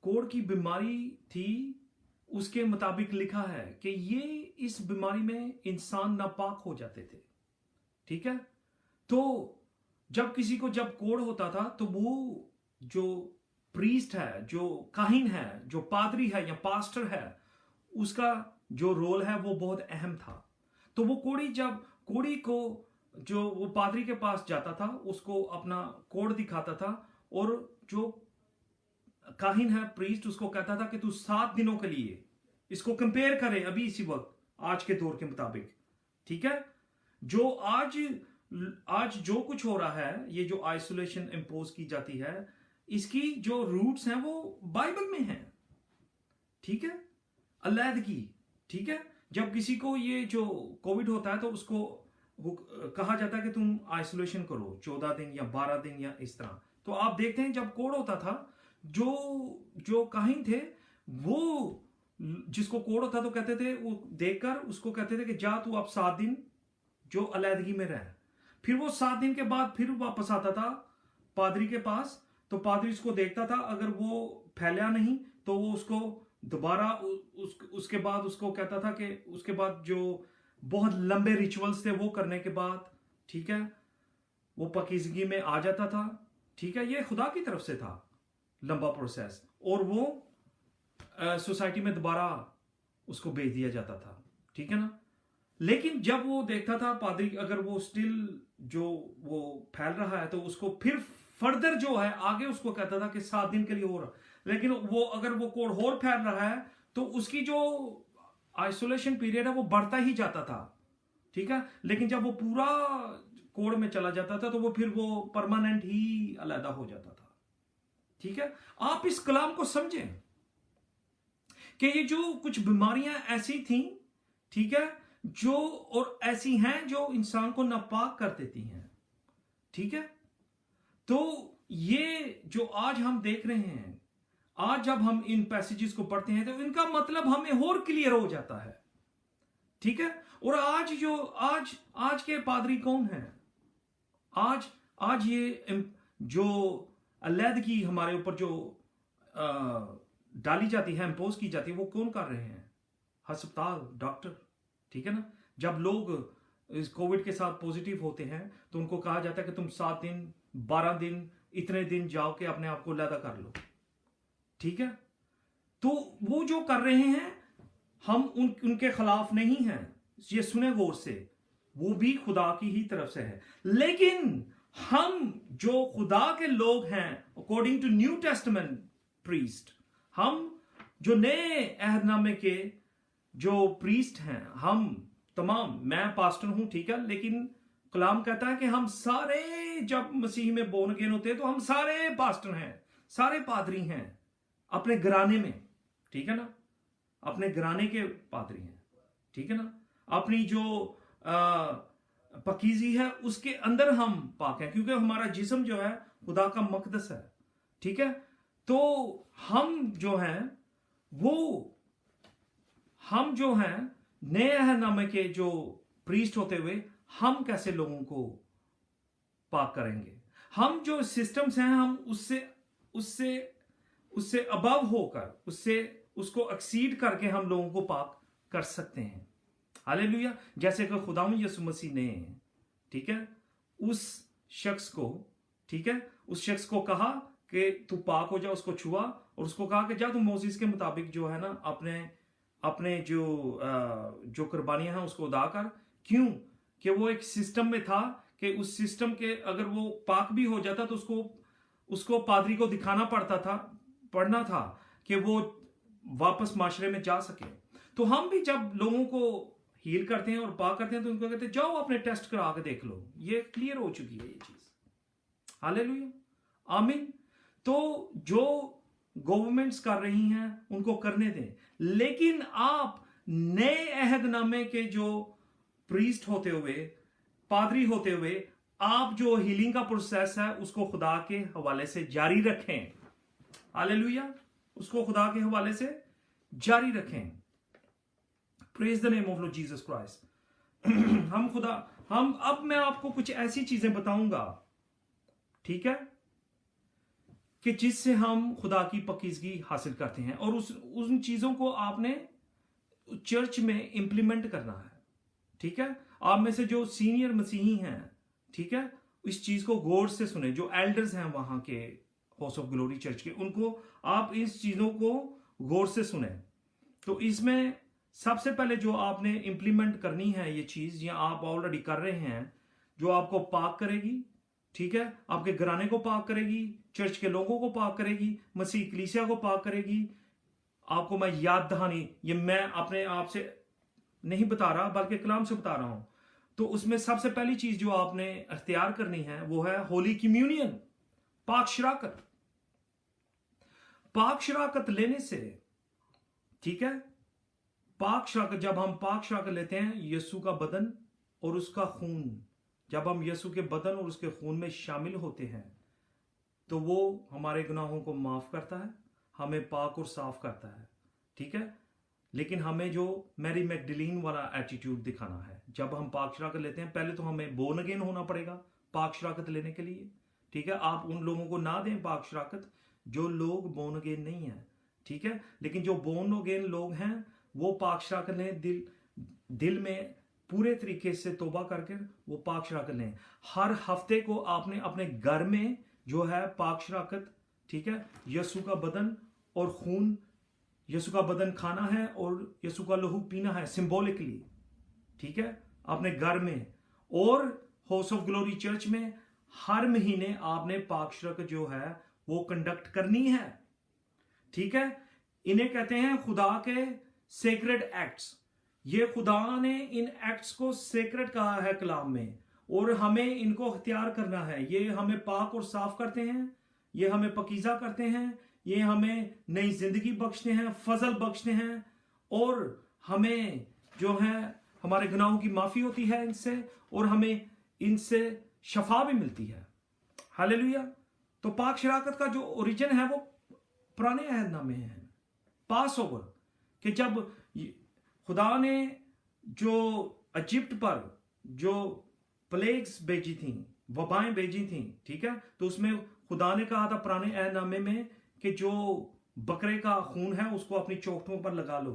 कोढ़ की बीमारी थी, उसके मुताबिक लिखा है कि ये इस बीमारी में इंसान नापाक हो जाते थे। ठीक है। तो जब किसी को जब कोढ़ होता था तो वो जो प्रीस्ट है, जो काहिन है, जो पादरी है या पास्टर है, उसका जो रोल है वो बहुत अहम था। तो वो कोढ़ी को जो वो पादरी के पास जाता था, उसको अपना कोढ़ दिखाता था, और जो काहिन है, प्रीस्ट, उसको कहता था कि तू 7 दिनों के लिए इसको कंपेयर करे अभी इसी वक्त आज के दौर के मुताबिक। ठीक है। जो आज जो कुछ हो रहा है, ये जो आइसोलेशन इंपोज की जाती है, इसकी जो रूट्स हैं वो बाइबल में हैं। ठीक है। अलैदगी। ठीक है। जब किसी को ये जो कोविड होता है तो उसको कहा जाता है कि तुम आइसोलेशन करो 14 दिन या 12 दिन या इस तरह। तो आप देखते हैं जब कोढ़ होता था, जो काहिन थे वो जिसको कोढ़ होता तो कहते थे, वो देखकर उसको कहते थे कि जा तू अब 7 दिन जो अलैदगी में रह। फिर वो 7 दिन के बाद फिर वापस आता था पादरी के पास, तो पादरी उसको देखता था, अगर वो फैला नहीं तो वो उसको दोबारा उसके बाद उसको कहता था कि उसके बाद जो बहुत लंबे रिचुअल्स थे वो करने के बाद, ठीक है, वो पाकीज़गी में आ जाता था। ठीक है। ये खुदा की तरफ से था लंबा प्रोसेस, और वो सोसाइटी में दोबारा उसको भेज दिया जाता था। ठीक है ना। लेकिन जब वो देखता था पादरी अगर वो स्टिल जो वो फैल रहा है तो उसको फिर फर्दर जो है आगे उसको कहता था कि 7 दिन के लिए हो रहा, लेकिन वो अगर वो कोढ़ और फैल रहा है तो उसकी जो आइसोलेशन पीरियड है वो बढ़ता ही जाता था। ठीक है। लेकिन जब वो पूरा कोढ़ में चला जाता था तो वो फिर वो परमानेंट ही अलग हो जाता था। ठीक है। आप इस कलाम को समझें कि ये जो कुछ बीमारियां ऐसी थी, ठीक है, जो और ऐसी हैं जो इंसान को नापाक कर देती हैं। ठीक है। तो ये जो आज हम देख रहे हैं, आज जब हम इन पैसेजेस को पढ़ते हैं तो इनका मतलब हमें और क्लियर हो जाता है। ठीक है। और आज के पादरी कौन हैं? आज ये जो अलैदगी हमारे ऊपर जो डाली जाती है, इंपोज की जाती है, वो कौन कर रहे हैं? अस्पताल, डॉक्टर। ठीक है ना। जब लोग इस कोविड के साथ पॉजिटिव होते हैं तो उनको कहा जाता है कि तुम 7 दिन 12 दिन, इतने दिन जाओ के अपने आप को लैदा कर लो, ठीक है। तो वो जो कर रहे हैं, हम उनके खिलाफ नहीं हैं, ये सुने गौर से, वो भी खुदा की ही तरफ से है। लेकिन हम जो खुदा के लोग हैं, according to New Testament priest, हम जो नए अहदनामे के जो प्रीस्ट हैं, हम तमाम, मैं पास्टर हूं, ठीक है, लेकिन कलाम कहता है कि हम सारे जब मसीह में बोर्न अगेन होते हैं तो हम सारे पास्टर हैं, सारे पादरी हैं अपने घराने में, ठीक है ना, अपने घराने के पादरी हैं, ठीक है ना। अपनी जो पकीजी है उसके अंदर हम पाक हैं, क्योंकि हमारा जिस्म जो है खुदा का मकदस है, ठीक है। तो हम जो हैं वो, हम जो हैं नए अहदनामे के जो प्रीस्ट होते हुए, हम कैसे लोगों को पाक करेंगे? हम जो सिस्टम्स हैं, हम उससे उससे उससे अबव होकर, उसको एक्सीड करके हम लोगों को पाक कर सकते हैं। हालेलुया। जैसे कि खुदावंद यीशु मसीह ने, ठीक है, उस शख्स को, ठीक है, उस शख्स को कहा कि तू पाक हो जा, उसको छुआ और उसको कहा कि जा तू मोसेस के मुताबिक जो है ना अपने जो कुर्बानियां हैं उसको अदा कर। क्यों? कि वो एक सिस्टम में था कि उस सिस्टम के अगर वो पाक भी हो जाता तो उसको पादरी को दिखाना पड़ना था कि वो वापस माशरे में जा सके। तो हम भी जब लोगों को हील करते हैं और पाक करते हैं तो उनको कहते हैं जाओ अपने टेस्ट करा के देख लो, ये क्लियर हो चुकी है ये चीज। हालेलुया, आमीन। तो जो गवर्नमेंट्स कर रही हैं उनको करने दें, लेकिन आप नए अहदनामे के जो प्रीस्ट होते हुए, पादरी होते हुए, आप जो हीलिंग का प्रोसेस है उसको खुदा के हवाले से जारी रखें। हालेलुया, उसको खुदा के हवाले से जारी रखें। Praise the name of Lord Jesus Christ. हम अब मैं आपको कुछ ऐसी चीजें बताऊंगा, ठीक है, कि जिससे हम खुदा की पकीजगी हासिल करते हैं, और उन चीजों को आपने चर्च में इंप्लीमेंट करना है, ठीक है। आप में से जो सीनियर मसीही हैं, ठीक है, इस चीज को गौर से सुने। जो एल्डर्स हैं वहां के हाउस ऑफ ग्लोरी चर्च के, उनको आप इस चीजों को गौर से सुने। तो इसमें सबसे पहले जो आपने इंप्लीमेंट करनी है ये चीज, या आप ऑलरेडी कर रहे हैं, जो आपको पाक करेगी, ठीक है, आपके घराने को पाक करेगी, चर्च के लोगों को पाक करेगी, मसीह कलीसिया को पाक करेगी। आपको मैं याद दहानी, ये मैं अपने आप से नहीं बता रहा बल्कि कलाम से बता रहा हूं। तो उसमें सबसे पहली चीज जो आपने अख्तियार करनी है वो है होली कम्युनियन, पाक शराकत। पाक शराकत लेने से, ठीक है, पाक शराकत, जब हम पाक शराकत लेते हैं, यीशु का बदन और उसका खून, जब हम यीशु के बदन और उसके खून में शामिल होते हैं तो वो हमारे गुनाहों को माफ करता है, हमें पाक और साफ करता है, ठीक है। लेकिन हमें जो मैरी मैगडलीन वाला एटीट्यूड दिखाना है, जब हम पाक शराकत लेते हैं, पहले तो हमें बोर्न अगेन होना पड़ेगा पाक शराकत लेने के लिए, ठीक है। आप उन लोगों को ना दें पाक शराकत जो लोग बोर्न अगेन नहीं है, ठीक है। लेकिन जो बोर्न अगेन लोग हैं वो पाक शराकत लें, दिल में पूरे तरीके से तौबा करके वो पाक शराकत लें। हर हफ्ते को आपने अपने घर में जो है पाक शराकत, ठीक है, यीशु का बदन और खून, यीशु का बदन खाना है और यीशु का लहू पीना है सिंबॉलिकली, ठीक है, अपने घर में। और हाउस ऑफ ग्लोरी चर्च में हर महीने आपने पाक शराकत जो है वो कंडक्ट करनी है, ठीक है। इन्हें कहते हैं खुदा के सेक्रेड एक्ट्स। ये खुदा ने इन एक्ट्स को सेक्रेड कहा है कलाम में, और हमें इनको अख्तियार करना है। ये हमें पाक और साफ करते हैं, ये हमें पकीजा करते हैं, ये हमें नई जिंदगी बख्शते हैं, फजल बख्शते हैं, और हमें जो है हमारे गुनाहों की माफी होती है इनसे, और हमें इनसे शफा भी मिलती है। हालेलुया। तो पाक शराकत का जो ओरिजिन है वो पुराने अहदनामे में है। पास ओवर, कि जब खुदा ने जो इजिप्ट पर जो प्लेग्स भेजी थी, वबाएं भेजी थी, ठीक है, तो उसमें खुदा ने कहा था पुराने अहदनामे में कि जो बकरे का खून है उसको अपनी चोखटों पर लगा लो,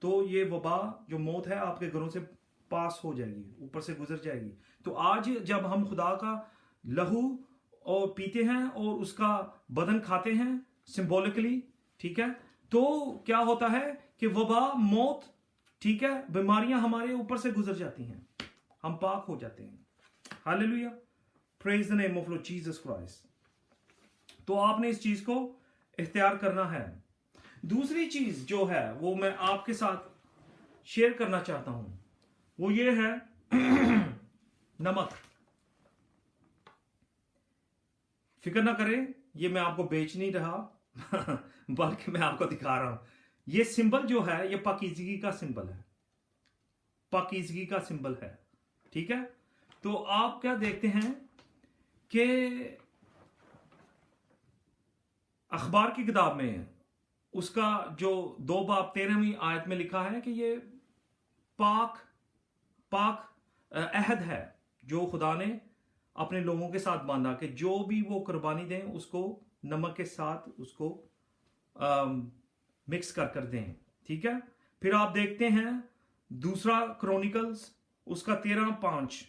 तो ये वबा जो मौत है आपके घरों से पास हो जाएगी, ऊपर से गुजर जाएगी। तो आज जब हम खुदा का लहू और पीते हैं और उसका बदन खाते हैं सिंबॉलिकली, ठीक है, तो क्या होता है कि वबा, मौत, ठीक है, बीमारियां हमारे ऊपर से गुजर जाती हैं, हम पाक हो जाते हैं। Hallelujah, praise the name of Lord Jesus Christ. तो आपने इस चीज को इख्तियार करना है। दूसरी चीज जो है वो मैं आपके साथ शेयर करना चाहता हूं, वो ये है नमक। फिक्र ना करें, ये मैं आपको बेच नहीं रहा बल्कि मैं आपको दिखा रहा हूं। ये सिंबल जो है ये पाकीज़गी का सिंबल है, पाकीज़गी का सिंबल है, ठीक है। तो आप क्या देखते हैं कि अखबार की किताब में उसका जो 2 बाब 13वीं आयत में लिखा है कि ये पाक अहद है जो खुदा ने अपने लोगों के साथ बांधा कि जो भी वो कुर्बानी दें उसको नमक के साथ उसको मिक्स कर दें, ठीक है। फिर आप देखते हैं दूसरा क्रॉनिकल्स उसका 13:5,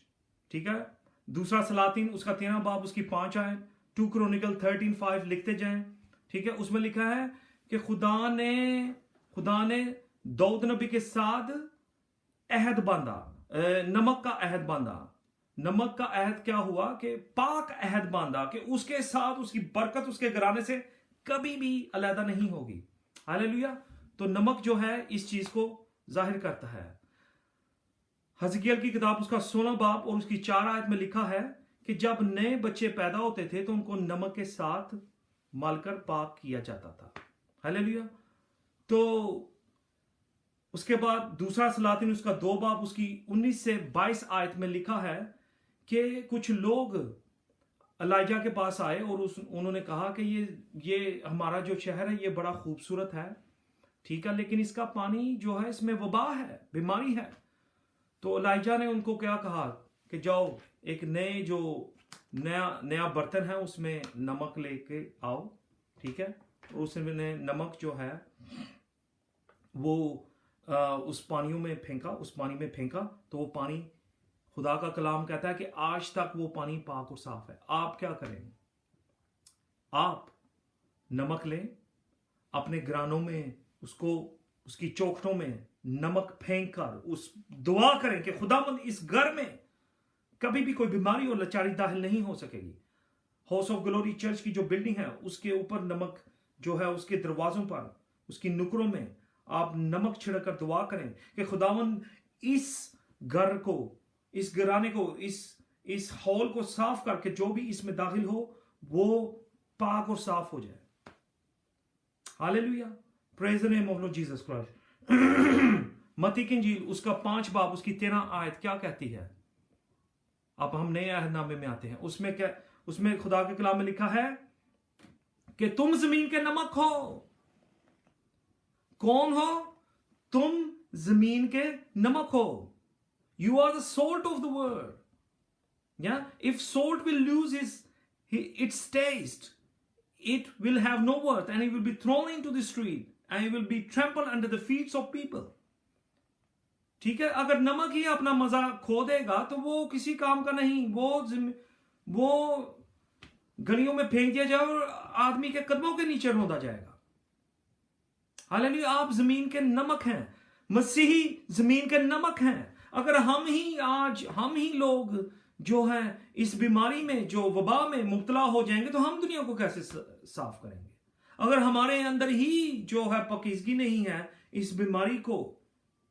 ठीक है। दूसरा सलातीन उसका 13 बाब उसकी 5 आयत, 2 क्रॉनिकल 13:5 लिखते जाएं, ठीक है। उसमें लिखा है कि खुदा ने दाऊद नबी के साथ अहद बांधा, नमक का अहद बांधा। नमक का अहद क्या हुआ कि पाक अहद बांधा कि उसके साथ उसकी बरकत उसके घराने से कभी भी अलहदा नहीं होगी। हालेलुया। तो नमक जो है इस चीज को जाहिर करता है। हजकियल की किताब उसका 16 बाब और उसकी 4 आयत में लिखा है कि जब नए बच्चे पैदा होते थे तो उनको नमक के साथ मलकर पाक किया जाता था। हालेलुया। तो उसके बाद दूसरा सलातीन उसका 2 बाब उसकी 19 से 22 आयत में लिखा है कि कुछ लोग एलिजा के पास आए और उन्होंने कहा कि ये हमारा जो शहर है ये बड़ा खूबसूरत है, ठीक है, लेकिन इसका पानी जो है इसमें वबा है, बीमारी है। तो एलिजा ने उनको क्या कहा कि जाओ एक नया बर्तन है उसमें नमक लेके आओ, ठीक है। और उसने नमक जो है वो उस पानी में फेंका तो वो पानी, खुदा का कलाम कहता है कि आज तक वो पानी पाक और साफ है। आप क्या करें? आप नमक लें, अपने घरानों में उसकी चौखटों में नमक फेंक कर उस दुआ करें कि खुदावंद इस घर में कभी भी कोई बीमारी और लाचारी दाखिल नहीं हो सकेगी। हाउस ऑफ ग्लोरी चर्च की जो बिल्डिंग है उसके ऊपर नमक जो है उसके दरवाजों पर, उसकी नुकरों में आप नमक छिड़क कर दुआ करें कि खुदावंद इस घर को, इस घराने को, इस हॉल को साफ करके जो भी इसमें दाखिल हो वो पाक और साफ हो जाए। Hallelujah, praise the name of Lord Jesus Christ. मत्ती की इंजील उसका 5 बाब उसकी 13 आयत क्या कहती है? अब हम नए अहदनामे में आते हैं, उसमें खुदा के कलाम में लिखा है कि तुम जमीन के नमक हो। कौन हो? तुम जमीन के नमक हो। You are the salt of the world. Yeah, if salt will lose its taste, it will have no worth and it will be thrown into the street and it will be trampled under the feet of people. ठीक है, अगर नमक ही अपना मजा खो देगा तो वो किसी काम का नहीं, वो गलियों में फेंक दिया जाए और आदमी के कदमों के नीचे रौंदा जाएगा। हालेलुया, आप जमीन के नमक हैं, मसीही जमीन के नमक हैं। अगर हम ही लोग जो है इस बीमारी में, जो वबा में मुब्तला हो जाएंगे तो हम दुनिया को कैसे साफ करेंगे? अगर हमारे अंदर ही जो है पाकीज़गी नहीं है इस बीमारी को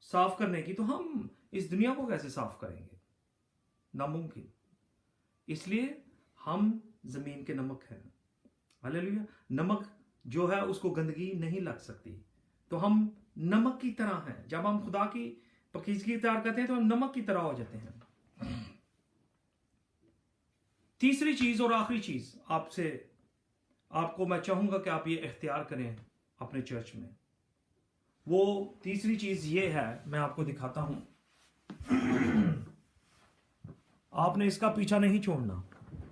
साफ करने की, तो हम इस दुनिया को कैसे साफ करेंगे? नामुमकिन। इसलिए हम जमीन के नमक हैं। हालेलुया। नमक जो है उसको गंदगी नहीं लग सकती, तो हम नमक की तरह हैं। जब हम खुदा की पाकीज़गी तैयार करते हैं तो हम नमक की तरह हो जाते हैं। तीसरी चीज और आखिरी चीज आपको मैं चाहूंगा कि आप ये इख्तियार करें अपने चर्च में। वो तीसरी चीज ये है, मैं आपको दिखाता हूं। आपने इसका पीछा नहीं छोड़ना,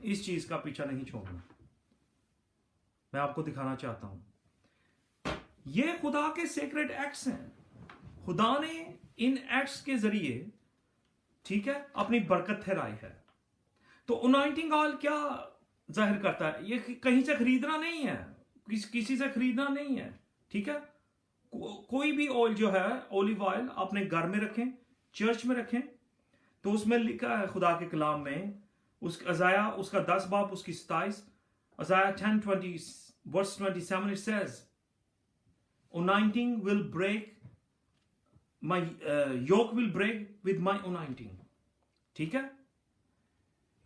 इस चीज का पीछा नहीं छोड़ना। मैं आपको दिखाना चाहता हूं, ये खुदा के सीक्रेट एक्ट्स हैं। खुदा ने इन एक्ट्स के जरिए, ठीक है, अपनी बरकत ठहराई है। तो अनॉइंटिंग ऑयल क्या जाहिर करता है। ये कहीं से खरीदना नहीं है, किसी से खरीदना नहीं है, ठीक है। कोई भी ऑयल जो है, ऑलिव ऑयल, अपने घर में रखें, चर्च में रखें। तो उसमें लिखा है खुदा के कलाम में, उस अज़ाया उसका 10 बाब उसकी 27, अज़ाया 10:20 verse 27, it says anointing will break my yoke will break with my anointing, ठीक है।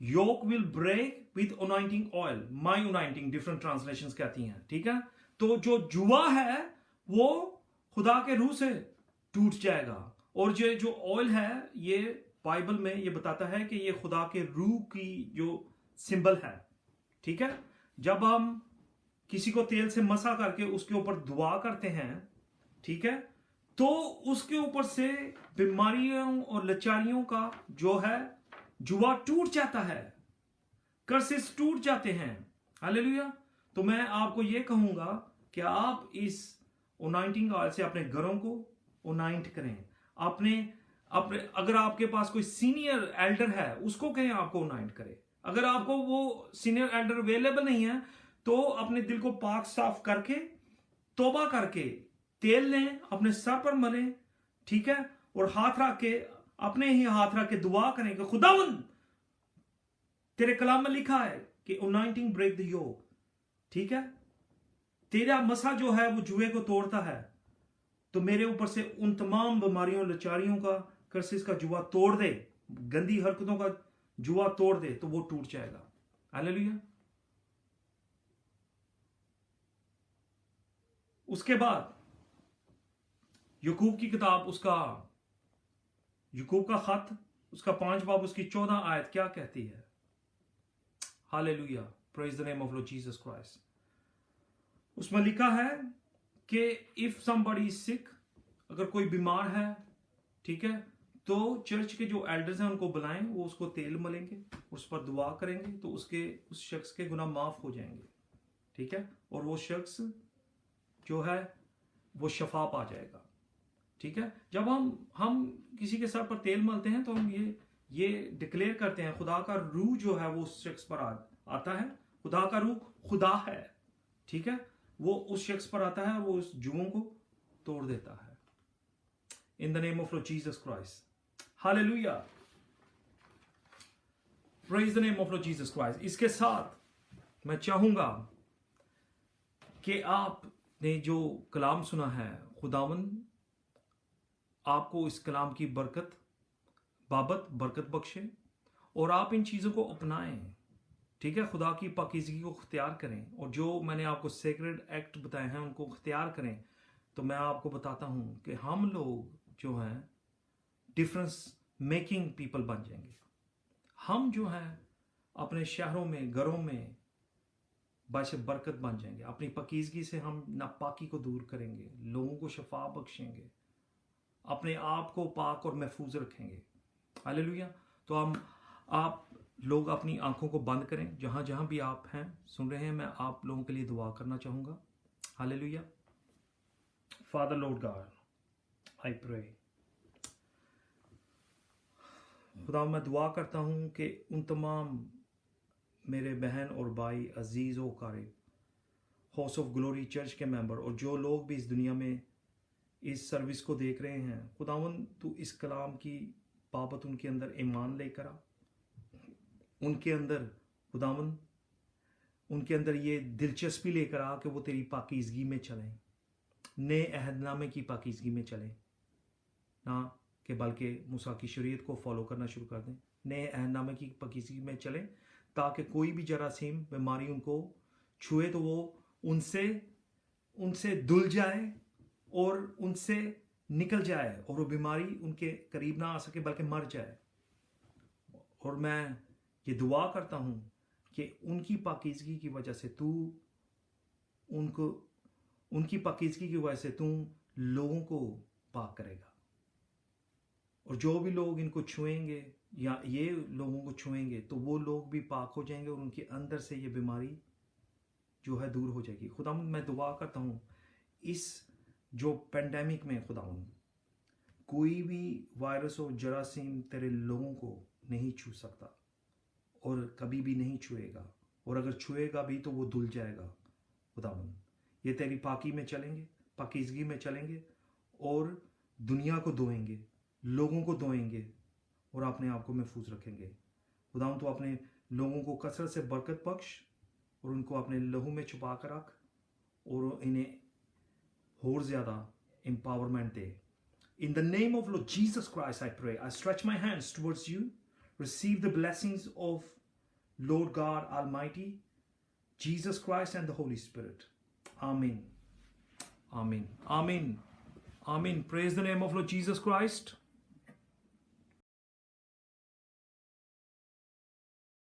yoke will break with anointing oil, my anointing different translations कहती हैं, ठीक है। तो जो जुआ है वो खुदा के रूह से टूट जाएगा, और जो ऑयल है ये बाइबल में ये बताता है कि ये खुदा के रूह की जो सिंबल है, ठीक है। जब हम किसी को तेल से मसा करके उसके ऊपर दुआ करते हैं, ठीक है, तो उसके ऊपर से बीमारियों और लाचारियों का जो है जुआ टूट जाता है, कर्सेस टूट जाते हैं। हालेलुया। तो मैं आपको ये कहूंगा कि आप इस ओनाइंटिंग ऑयल से अपने घरों को ओनाइंट करें। अपने अगर आपके पास कोई सीनियर एल्डर है उसको कहें आपको ओनाइंट करे। अगर आपको वो सीनियर एल्डर अवेलेबल नहीं है तो अपने दिल को पाक साफ करके तौबा करके तेल लें, अपने सर पर मलें, ठीक है, और हाथ रख के, अपने ही हाथ रख के दुआ करें कि खुदावंद तेरे कलाम में लिखा है कि अनॉइंटिंग ब्रेक द योक, ठीक है, तेरा मसा जो है वो जुए को तोड़ता है, तो मेरे ऊपर से उन तमाम बीमारियों लाचारियों का कर्सिस का जुआ तोड़ दे, गंदी हरकतों का जुआ तोड़ दे, तो वो टूट जाएगा। हालेलुया। उसके बाद यकूब की किताब, उसका यकूब का खत, उसका 5 बाब उसकी 14 आयत क्या कहती है? Hallelujah, praise the name of Lord Jesus Christ. उसमें लिखा है कि इफ समबडी इज सिक, अगर कोई बीमार है, ठीक है, तो चर्च के जो एल्डर्स हैं उनको बुलाएं, वो उसको तेल मलेंगे, उस पर दुआ करेंगे, तो उस शख्स के गुनाह माफ हो जाएंगे, ठीक है, और वो शख्स जो है वो शफा पा जाएगा, ठीक है। जब हम किसी के सर पर तेल मलते हैं तो हम ये डिक्लेयर करते हैं खुदा का रूह जो है वो उस शख्स पर आता है। खुदा का रूह खुदा है, ठीक है, वो उस शख्स पर आता है, वो उस जुओं को तोड़ देता है। In the name of Lord Jesus Christ, hallelujah, praise the name of Lord Jesus Christ. इसके साथ मैं चाहूंगा कि आपने जो कलाम सुना है, खुदावंद आपको इस कलाम की बरकत बख्शे, और आप इन चीज़ों को अपनाएं, ठीक है, खुदा की पाकीज़गी को इख्तियार करें, और जो मैंने आपको सेक्रेड एक्ट बताए हैं उनको इख्तियार करें। तो मैं आपको बताता हूं कि हम लोग जो हैं डिफरेंस मेकिंग पीपल बन जाएंगे। हम जो हैं अपने शहरों में, घरों में बायसे बरकत बन जाएंगे। अपनी पाकीज़गी से हम नापाकी को दूर करेंगे, लोगों को शफा बख्शेंगे, अपने आप को पाक और महफूज रखेंगे। हालेलुया। तो आप लोग अपनी आंखों को बंद करें, जहां जहां भी आप हैं, सुन रहे हैं, मैं आप लोगों के लिए दुआ करना चाहूंगा। Hallelujah. Father Lord God, I pray, खुदा मैं दुआ करता हूं कि उन तमाम मेरे बहन और भाई, अजीज व क़ारिब, हाउस ऑफ ग्लोरी चर्च के मेंबर, और जो लोग भी इस दुनिया में इस सर्विस को देख रहे हैं, खुदावन तू इस कलाम की बाबत उनके अंदर ईमान लेकर आ, उनके अंदर खुदावन, उनके अंदर ये दिलचस्पी लेकर आ कि वो तेरी पाकीज़गी में चलें, नए अहदनामे की पाकीज़गी में चलें, ना कि बल्कि मूसा की शरीयत को फॉलो करना शुरू कर दें, नए अहदनामे की पाकीज़गी में चलें, ताकि कोई भी जरासीम बीमारी उनको छुए तो वो उनसे धुल जाए और उनसे निकल जाए, और वो बीमारी उनके करीब ना आ सके बल्कि मर जाए। और मैं ये दुआ करता हूँ कि उनकी पाकीज़गी की वजह से तू उनकी पाकीज़गी की वजह से तू लोगों को पाक करेगा, और जो भी लोग इनको छुएंगे या ये लोगों को छुएंगे तो वो लोग भी पाक हो जाएंगे, और उनके अंदर से ये बीमारी जो है दूर हो जाएगी। खुदा मैं दुआ करता हूँ इस जो पेंडेमिक में खुदावन कोई भी वायरस और जरासीम तेरे लोगों को नहीं छू सकता और कभी भी नहीं छुएगा, और अगर छुएगा भी तो वो धुल जाएगा खुदावन। ये तेरी पाकी में चलेंगे, पाकीज़गी में चलेंगे और दुनिया को धोएंगे, लोगों को धोएंगे और अपने आप को महफूज रखेंगे। खुदावन तो अपने लोगों को कसरत से बरकत बख्श और उनको अपने लहू में छुपा कर रख और इन्हें और ज़्यादा empowerment they. In the name of Lord Jesus Christ I pray. I stretch my hands towards you. Receive the blessings of Lord God Almighty, Jesus Christ and the Holy Spirit. Amen. Amen. Amen. Amen. Praise the name of Lord Jesus Christ.